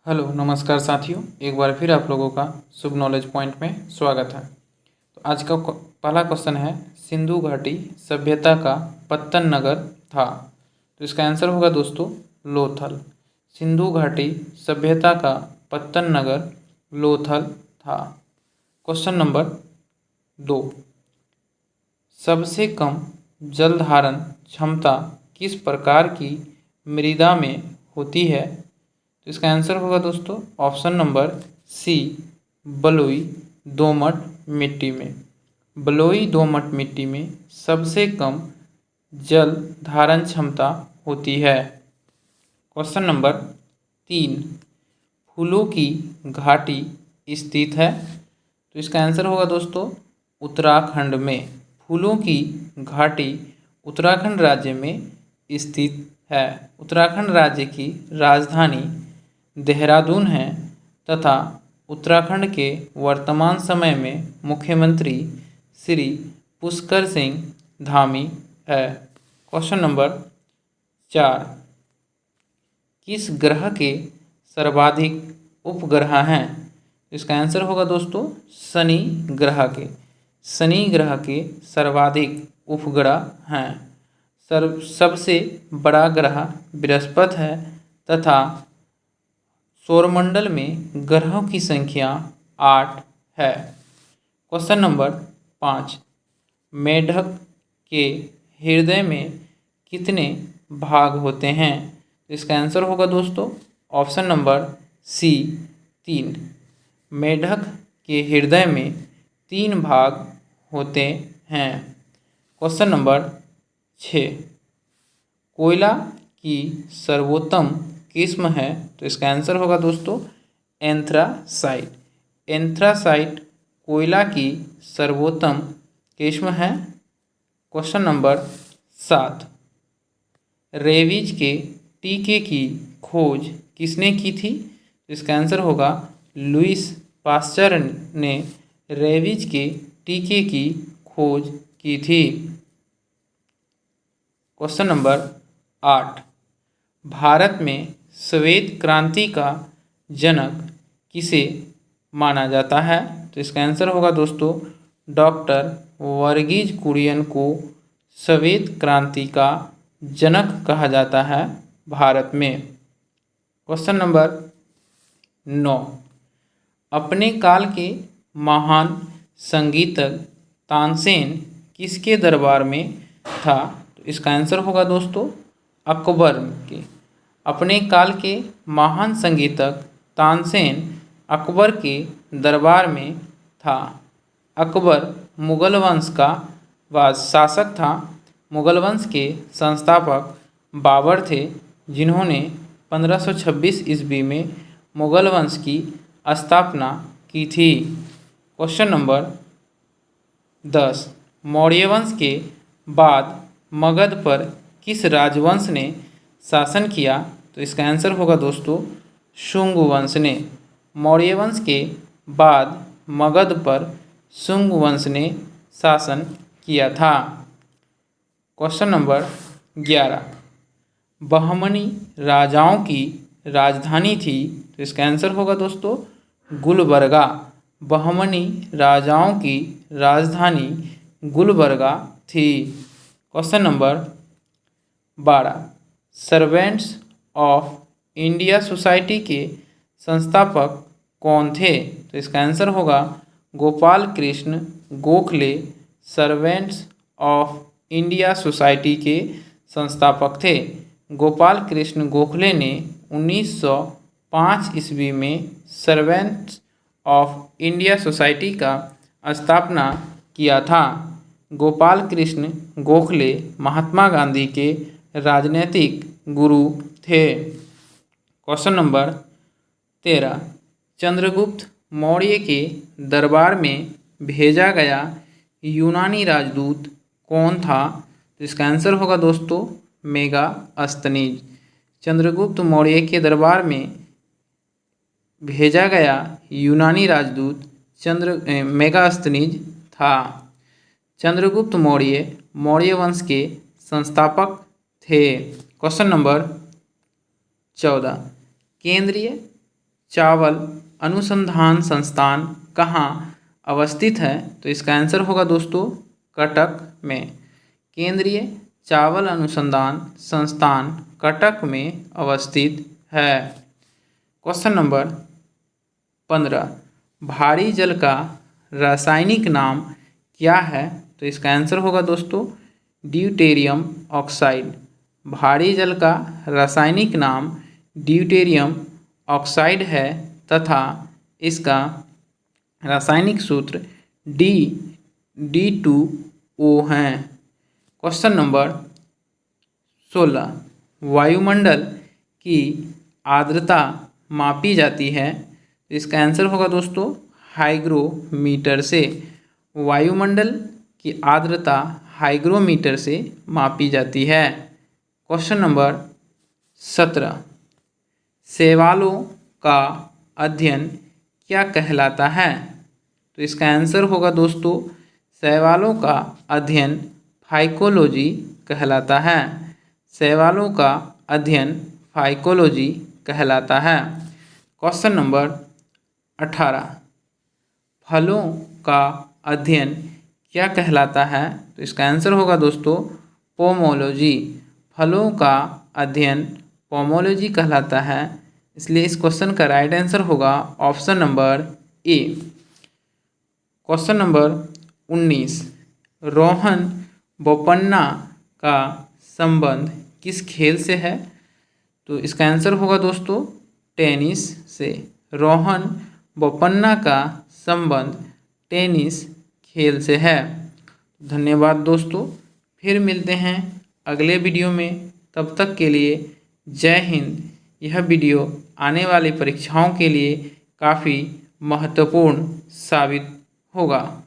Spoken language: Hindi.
हेलो नमस्कार साथियों, एक बार फिर आप लोगों का शुभ नॉलेज पॉइंट में स्वागत है। तो आज का पहला क्वेश्चन है, सिंधु घाटी सभ्यता का पत्तन नगर था। तो इसका आंसर होगा दोस्तों लोथल। सिंधु घाटी सभ्यता का पत्तन नगर लोथल था। क्वेश्चन नंबर 2, सबसे कम जल धारण क्षमता किस प्रकार की मृदा में होती है? तो इसका आंसर होगा दोस्तों ऑप्शन नंबर सी, बलुई दोमट मिट्टी में। बलुई दोमट मिट्टी में सबसे कम जल धारण क्षमता होती है। क्वेश्चन नंबर 3, फूलों की घाटी स्थित है। तो इसका आंसर होगा दोस्तों उत्तराखंड में। फूलों की घाटी उत्तराखंड राज्य में स्थित है। उत्तराखंड राज्य की राजधानी देहरादून है तथा उत्तराखंड के वर्तमान समय में मुख्यमंत्री श्री पुष्कर सिंह धामी है। क्वेश्चन नंबर 4, किस ग्रह के सर्वाधिक उपग्रह हैं? इसका आंसर होगा दोस्तों शनि ग्रह के। शनि ग्रह के सर्वाधिक उपग्रह हैं। सबसे बड़ा ग्रह बृहस्पति है तथा सौरमंडल में ग्रहों की संख्या 8 है। क्वेश्चन नंबर 5, मेढक के हृदय में कितने भाग होते हैं? इसका आंसर होगा दोस्तों ऑप्शन नंबर सी, 3। मेढक के हृदय में 3 भाग होते हैं। क्वेश्चन नंबर 6, कोयला की सर्वोत्तम किस्म है? तो इसका आंसर होगा दोस्तों एंथ्रासाइट। एंथ्रासाइट कोयला की सर्वोत्तम किस्म है। क्वेश्चन नंबर 7, रेबीज के टीके की खोज किसने की थी? इसका आंसर होगा लुईस पास्चर ने रेबीज के टीके की खोज की थी। क्वेश्चन नंबर 8, भारत में श्वेत क्रांति का जनक किसे माना जाता है? तो इसका आंसर होगा दोस्तों डॉक्टर वर्गीज कुरियन को श्वेत क्रांति का जनक कहा जाता है भारत में। क्वेश्चन नंबर 9, अपने काल के महान संगीतज्ञ तानसेन किसके दरबार में था? तो इसका आंसर होगा दोस्तों अकबर के। अपने काल के महान संगीतज्ञ तानसेन अकबर के दरबार में था। अकबर मुगल वंश का शासक था। मुगल वंश के संस्थापक बाबर थे, जिन्होंने 1526 ईस्वी में मुगल वंश की स्थापना की थी। क्वेश्चन नंबर 10, मौर्य वंश के बाद मगध पर किस राजवंश ने शासन किया? तो इसका आंसर होगा दोस्तों शुंग वंश ने। मौर्य वंश के बाद मगध पर शुंग वंश ने शासन किया था। क्वेश्चन नंबर 11, बहमनी राजाओं की राजधानी थी? तो इसका आंसर होगा दोस्तों गुलबर्गा। बहमनी राजाओं की राजधानी गुलबर्गा थी। Question number 12, servants of India society के संस्थापक कौन थे? तो इसका आंसर होगा Gopal Krishna Gokhale servants of India society के संस्थापक थे। गोपाल कृष्ण गोखले ने 1905 ईस्वी में सर्वेंट्स ऑफ इंडिया सोसाइटी का स्थापना किया था। गोपाल कृष्ण गोखले महात्मा गांधी के राजनीतिक गुरु थे। क्वेश्चन नंबर 13, चंद्रगुप्त मौर्य के दरबार में भेजा गया यूनानी राजदूत कौन था? तो इसका आंसर होगा दोस्तों मेगास्थनीज। चंद्रगुप्त मौर्य के दरबार में भेजा गया यूनानी राजदूत मेगास्थनीज था। चंद्रगुप्त मौर्य मौर्य वंश के संस्थापक थे। क्वेश्चन नंबर 14, केंद्रीय चावल अनुसंधान संस्थान कहाँ अवस्थित है? तो इसका आंसर होगा दोस्तों कटक में। केंद्रीय चावल अनुसंधान संस्थान कटक में अवस्थित है। क्वेश्चन नंबर 15, भारी जल का रासायनिक नाम क्या है? तो इसका आंसर होगा दोस्तों ड्यूटेरियम ऑक्साइड। भारी जल का रासायनिक नाम ड्यूटेरियम ऑक्साइड है तथा इसका रासायनिक सूत्र D2O है। क्वेश्चन नंबर 16, वायुमंडल की आर्द्रता मापी जाती है? तो इसका आंसर होगा दोस्तों हाइग्रोमीटर से। वायुमंडल की आर्द्रता हाइग्रोमीटर से मापी जाती है। क्वेश्चन नंबर 17, शैवालों का अध्ययन क्या कहलाता है? तो इसका आंसर होगा दोस्तों शैवालों का अध्ययन फाइकोलॉजी कहलाता है। शैवालों का अध्ययन फाइकोलॉजी कहलाता है। क्वेश्चन नंबर 18, फलों का अध्ययन क्या कहलाता है? तो इसका आंसर होगा दोस्तों पोमोलॉजी। फलों का अध्ययन पोमोलॉजी कहलाता है, इसलिए इस क्वेश्चन का राइट आंसर होगा option number A. Question number 19, Rohan Bopanna का संबंध किस खेल से है? तो इसका आंसर होगा दोस्तों टेनिस से। रोहन बोपन्ना का संबंध टेनिस खेल से है। धन्यवाद दोस्तों, फिर मिलते हैं अगले वीडियो में। तब तक के लिए जय हिंद। यह वीडियो आने वाली परीक्षाओं के लिए काफ़ी महत्वपूर्ण साबित होगा।